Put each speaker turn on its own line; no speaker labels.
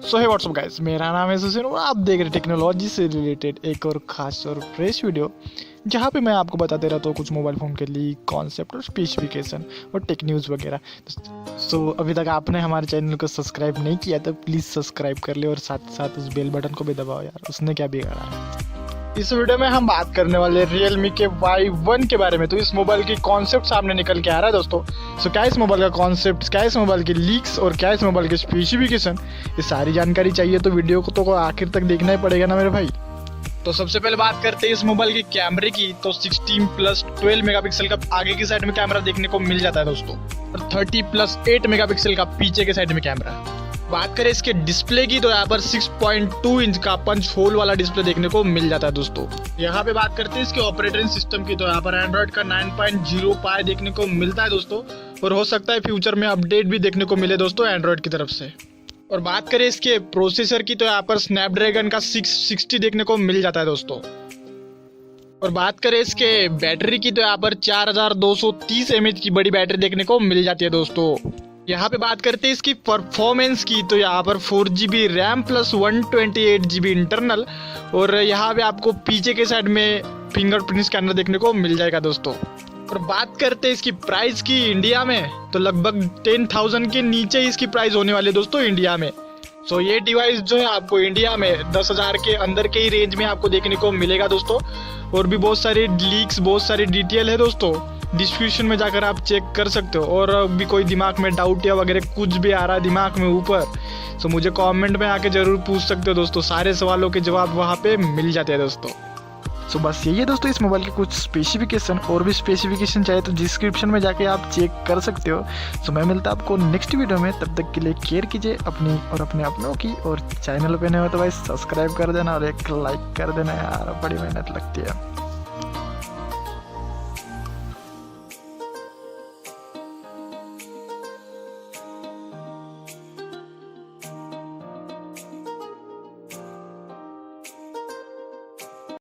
सो हे WhatsApp guys, मेरा नाम है सुशील और आप देख रहे टेक्नोलॉजी से रिलेटेड एक और खास और फ्रेश वीडियो जहाँ पे मैं आपको बताते रहता हूँ कुछ मोबाइल फ़ोन के लीक, कॉन्सेप्ट और स्पेसिफिकेशन और टेक न्यूज़ वगैरह। सो अभी तक आपने हमारे चैनल को सब्सक्राइब नहीं किया तो प्लीज़ सब्सक्राइब कर ले और साथ साथ उस बेल बटन को भी दबाओ यार, उसने क्या बिगाड़ा है। इस वीडियो में हम बात करने वाले Realme के Y1 के बारे में। तो इस मोबाइल की कॉन्सेप्ट सामने निकल के आ रहा है दोस्तों। सो क्या इस मोबाइल का कॉन्सेप्ट, क्या इस मोबाइल की लीक्स और क्या इस मोबाइल के स्पेसिफिकेशन, ये सारी जानकारी चाहिए तो वीडियो को तो आखिर तक देखना ही पड़ेगा ना मेरे भाई। तो सबसे पहले बात करते हैं इस मोबाइल के कैमरे की। तो 16+12 मेगापिक्सल का आगे की साइड में कैमरा देखने को मिल जाता है दोस्तों, और 30+8 मेगापिक्सल का पीछे के साइड में कैमरा। बात करें इसके डिस्प्ले की तो यहाँ पर 6.2 इंच का पंच होल वाला डिस्प्ले देखने को मिल जाता है दोस्तों। यहाँ पे बात करते हैं इसके ऑपरेटिंग सिस्टम की तो यहाँ पर एंड्रॉइड का 9.0 पाई देखने को मिलता है दोस्तों, और हो सकता है फ्यूचर में अपडेट भी देखने को मिले दोस्तों एंड्रॉइड की तरफ से। और बात करें इसके प्रोसेसर की तो यहाँ पर स्नैपड्रैगन का 660 देखने को मिल जाता है दोस्तों। और बात करें इसके बैटरी की तो यहाँ पर 4230 mAh की बड़ी बैटरी देखने को मिल जाती है दोस्तों। यहाँ पे बात करते हैं इसकी परफॉर्मेंस की तो यहाँ पर 4GB RAM plus 128GB internal, और यहाँ पे आपको पीछे के साइड में फिंगरप्रिंट स्कैनर देखने को मिल जाएगा दोस्तों। और बात करते हैं इसकी प्राइस की इंडिया में तो लगभग 10,000 के नीचे ही इसकी प्राइस होने वाली है दोस्तों इंडिया में। सो ये डिवाइस जो है आपको इंडिया में 10,000 के अंदर के ही रेंज में आपको देखने को मिलेगा दोस्तों। और भी बहुत सारी लीक्स, बहुत सारी डिटेल है दोस्तों, डिस्क्रिप्शन में जाकर आप चेक कर सकते हो। और भी कोई दिमाग में डाउट या वगैरह कुछ भी आ रहा है दिमाग में ऊपर, तो मुझे कमेंट में आके ज़रूर पूछ सकते हो दोस्तों। सारे सवालों के जवाब वहाँ पे मिल जाते हैं दोस्तों। सो बस यही है दोस्तों इस मोबाइल के कुछ स्पेसिफिकेशन, और भी स्पेसिफिकेशन चाहिए तो डिस्क्रिप्शन में जाके आप चेक कर सकते हो। सो मैं मिलता आपको नेक्स्ट वीडियो में, तब तक के लिए केयर कीजिए अपनी और अपने अपनों की। और चैनल पे नहीं हो तो भाई सब्सक्राइब कर देना और एक लाइक कर देना यार, बड़ी मेहनत लगती है।